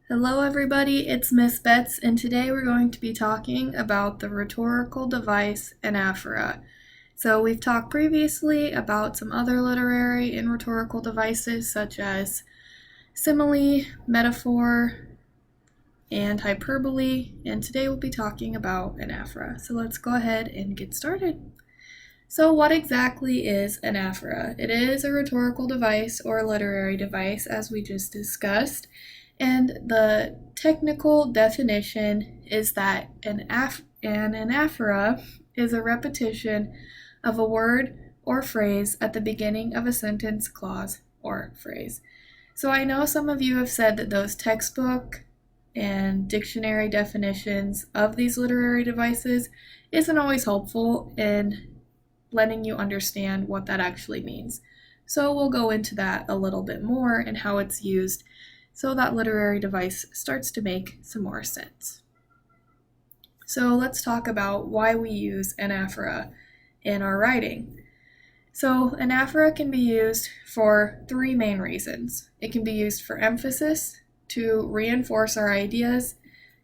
Hello everybody, it's Miss Betts, and today we're going to be talking about the rhetorical device anaphora. So we've talked previously about some other literary and rhetorical devices such as simile, metaphor, and hyperbole, and today we'll be talking about anaphora. So let's go ahead and get started. So what exactly is anaphora? It is a rhetorical device or literary device, as we just discussed. And the technical definition is that an anaphora is a repetition of a word or phrase at the beginning of a sentence, clause, or phrase. So I know some of you have said that those textbook and dictionary definitions of these literary devices isn't always helpful in letting you understand what that actually means. So we'll go into that a little bit more and how it's used so that literary device starts to make some more sense. So let's talk about why we use anaphora in our writing. So anaphora can be used for three main reasons. It can be used for emphasis, to reinforce our ideas,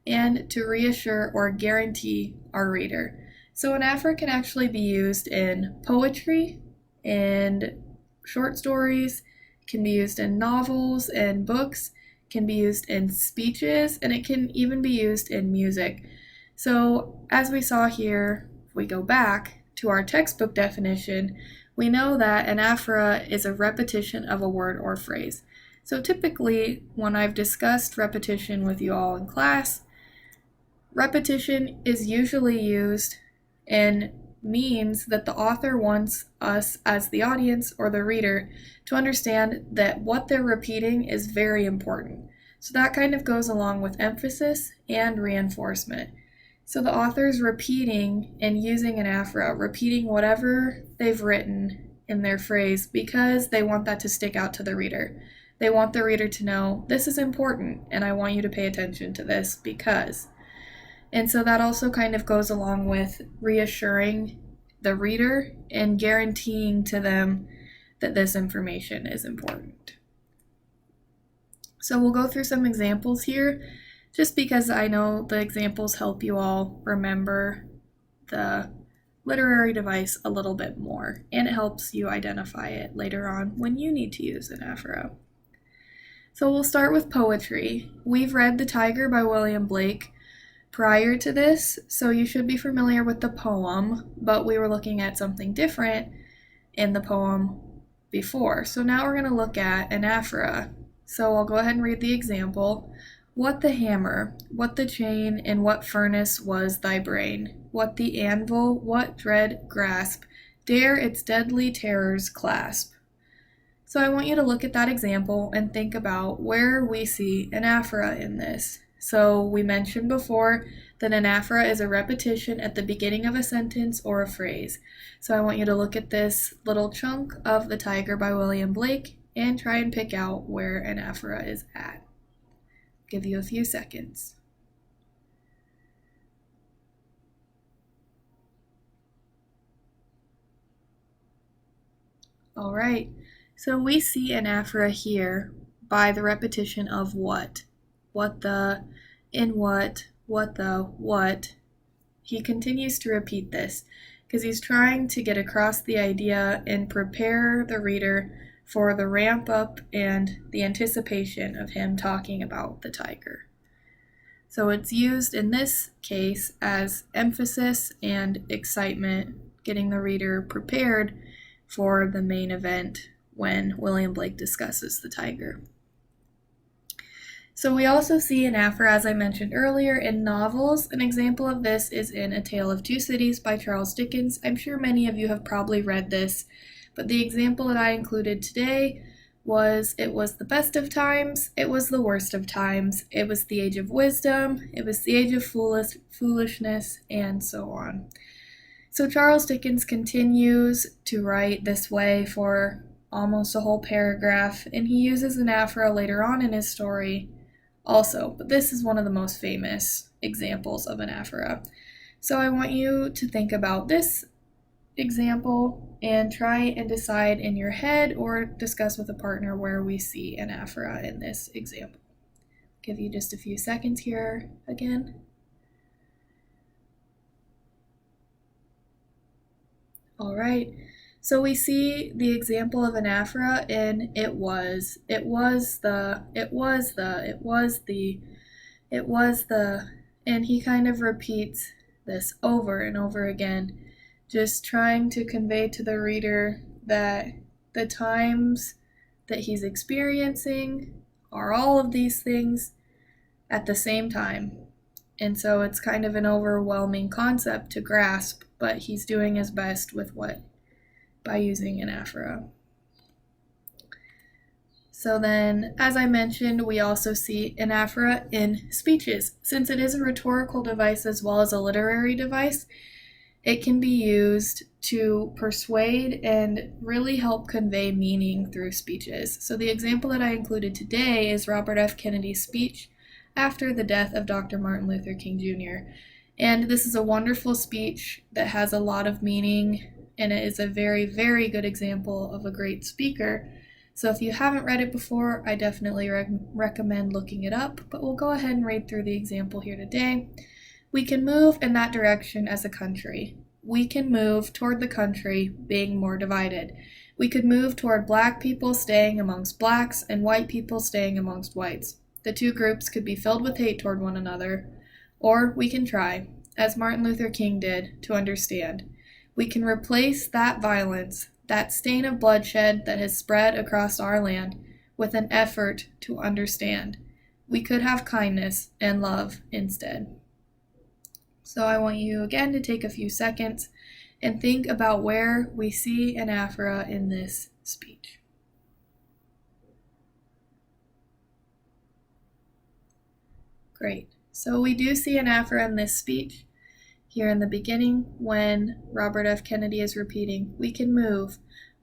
and to reassure or guarantee our reader. So anaphora can actually be used in poetry, in short stories, can be used in novels and books, can be used in speeches, and it can even be used in music. So as we saw here, if we go back to our textbook definition, we know that anaphora is a repetition of a word or phrase. So typically, when I've discussed repetition with you all in class, repetition is usually used and means that the author wants us as the audience or the reader to understand that what they're repeating is very important. So that kind of goes along with emphasis and reinforcement. So the author's repeating and using anaphora, repeating whatever they've written in their phrase because they want that to stick out to the reader. They want the reader to know, this is important and I want you to pay attention to this because. And so that also kind of goes along with reassuring the reader and guaranteeing to them that this information is important. So we'll go through some examples here, just because I know the examples help you all remember the literary device a little bit more, and it helps you identify it later on when you need to use anaphora. So we'll start with poetry. We've read The Tiger by William Blake prior to this, so you should be familiar with the poem, but we were looking at something different in the poem before. So now we're going to look at anaphora. So I'll go ahead and read the example. What the hammer, what the chain, and what furnace was thy brain? What the anvil, what dread grasp, dare its deadly terrors clasp? So I want you to look at that example and think about where we see anaphora in this. So we mentioned before that anaphora is a repetition at the beginning of a sentence or a phrase. So I want you to look at this little chunk of The Tiger by William Blake and try and pick out where anaphora is at. Give you a few seconds. All right, so we see anaphora here by the repetition of what the, in what the, what. He continues to repeat this because he's trying to get across the idea and prepare the reader for the ramp up and the anticipation of him talking about the tiger. So it's used in this case as emphasis and excitement, getting the reader prepared for the main event when William Blake discusses the tiger. So we also see anaphora, as I mentioned earlier, in novels. An example of this is in A Tale of Two Cities by Charles Dickens. I'm sure many of you have probably read this, but the example that I included today was, it was the best of times, it was the worst of times, it was the age of wisdom, it was the age of foolishness, and so on. So Charles Dickens continues to write this way for almost a whole paragraph, and he uses anaphora later on in his story also, but this is one of the most famous examples of anaphora. So I want you to think about this example and try and decide in your head or discuss with a partner where we see anaphora in this example. Give you just a few seconds here again. All right. So we see the example of anaphora in it was the, and he kind of repeats this over and over again, just trying to convey to the reader that the times that he's experiencing are all of these things at the same time. And so it's kind of an overwhelming concept to grasp, but he's doing his best with by using anaphora. So then, as I mentioned, we also see anaphora in speeches. Since it is a rhetorical device as well as a literary device, it can be used to persuade and really help convey meaning through speeches. So the example that I included today is Robert F. Kennedy's speech after the death of Dr. Martin Luther King Jr. And this is a wonderful speech that has a lot of meaning, and it is a very, very good example of a great speaker. So if you haven't read it before, I definitely recommend looking it up, but we'll go ahead and read through the example here today. We can move in that direction as a country. We can move toward the country being more divided. We could move toward black people staying amongst blacks and white people staying amongst whites. The two groups could be filled with hate toward one another, or we can try, as Martin Luther King did, to understand. We can replace that violence, that stain of bloodshed that has spread across our land, with an effort to understand. We could have kindness and love instead. So I want you again to take a few seconds and think about where we see anaphora in this speech. Great. So we do see anaphora in this speech here in the beginning when Robert F. Kennedy is repeating, we can move,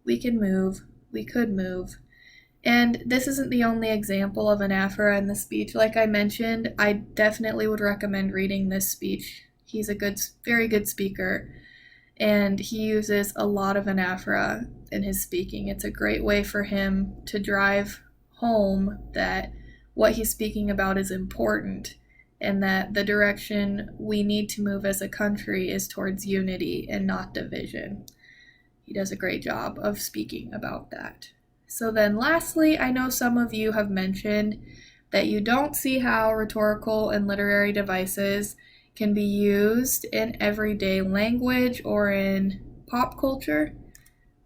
we can move, we could move. And this isn't the only example of anaphora in the speech. Like I mentioned, I definitely would recommend reading this speech. He's a very good speaker, and he uses a lot of anaphora in his speaking. It's a great way for him to drive home that what he's speaking about is important, and that the direction we need to move as a country is towards unity and not division. He does a great job of speaking about that. So then lastly, I know some of you have mentioned that you don't see how rhetorical and literary devices can be used in everyday language or in pop culture.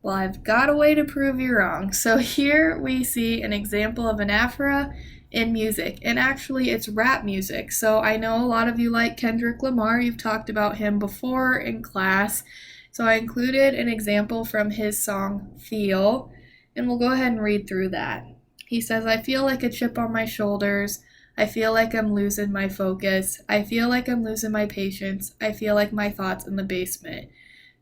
Well, I've got a way to prove you wrong. So here we see an example of anaphora in music, and actually it's rap music. So I know a lot of you like Kendrick Lamar. You've talked about him before in class. So I included an example from his song Feel, and we'll go ahead and read through that. He says, I feel like a chip on my shoulders. I feel like I'm losing my focus. I feel like I'm losing my patience. I feel like my thoughts in the basement.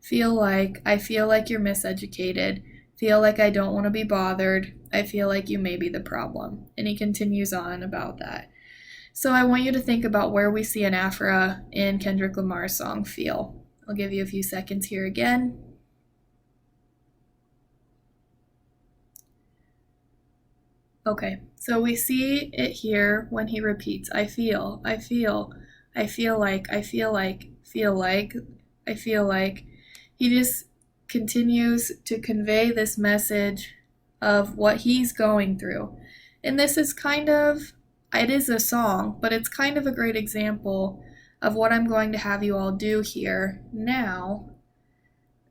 I feel like you're miseducated. Feel like I don't want to be bothered. I feel like you may be the problem. And he continues on about that. So I want you to think about where we see anaphora in Kendrick Lamar's song Feel. I'll give you a few seconds here again. Okay, so we see it here when he repeats, I feel like. He just continues to convey this message of what he's going through. And this is it is a song, but it's kind of a great example of what I'm going to have you all do here now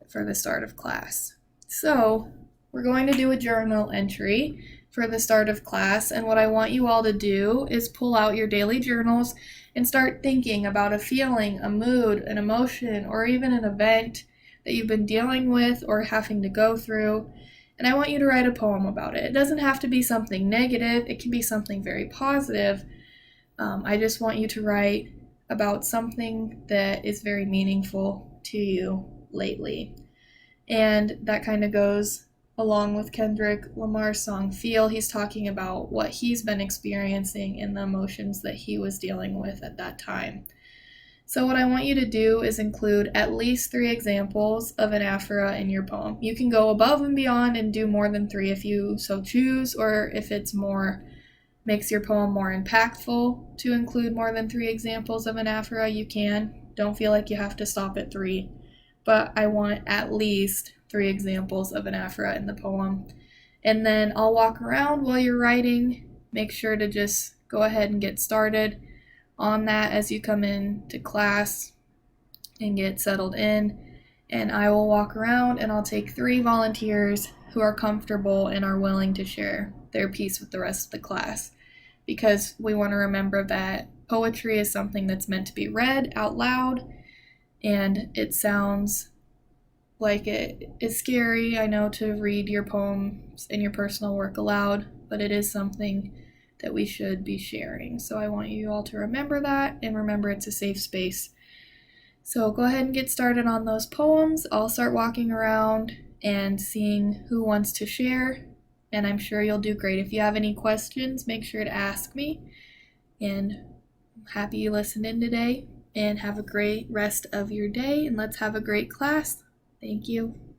for the start of class. So we're going to do a journal entry for the start of class, and what I want you all to do is pull out your daily journals and start thinking about a feeling, a mood, an emotion, or even an event that you've been dealing with or having to go through, and I want you to write a poem about it. It doesn't have to be something negative, it can be something very positive. I just want you to write about something that is very meaningful to you lately. And that kind of goes along with Kendrick Lamar's song Feel. He's talking about what he's been experiencing and the emotions that he was dealing with at that time. So what I want you to do is include at least 3 examples of anaphora in your poem. You can go above and beyond and do more than 3 if you so choose, or if it's more makes your poem more impactful to include more than 3 examples of anaphora, you can. Don't feel like you have to stop at 3, but I want at least 3 examples of anaphora in the poem. And then I'll walk around while you're writing. Make sure to just go ahead and get started on that as you come into class and get settled in. And I will walk around and I'll take 3 volunteers who are comfortable and are willing to share their piece with the rest of the class, because we want to remember that poetry is something that's meant to be read out loud, and it sounds like it is scary, I know, to read your poems and your personal work aloud, but it is something that we should be sharing. So I want you all to remember that, and remember it's a safe space. So go ahead and get started on those poems. I'll start walking around and seeing who wants to share, and I'm sure you'll do great. If you have any questions, make sure to ask me, and I'm happy you listened in today, and have a great rest of your day, and let's have a great class. Thank you.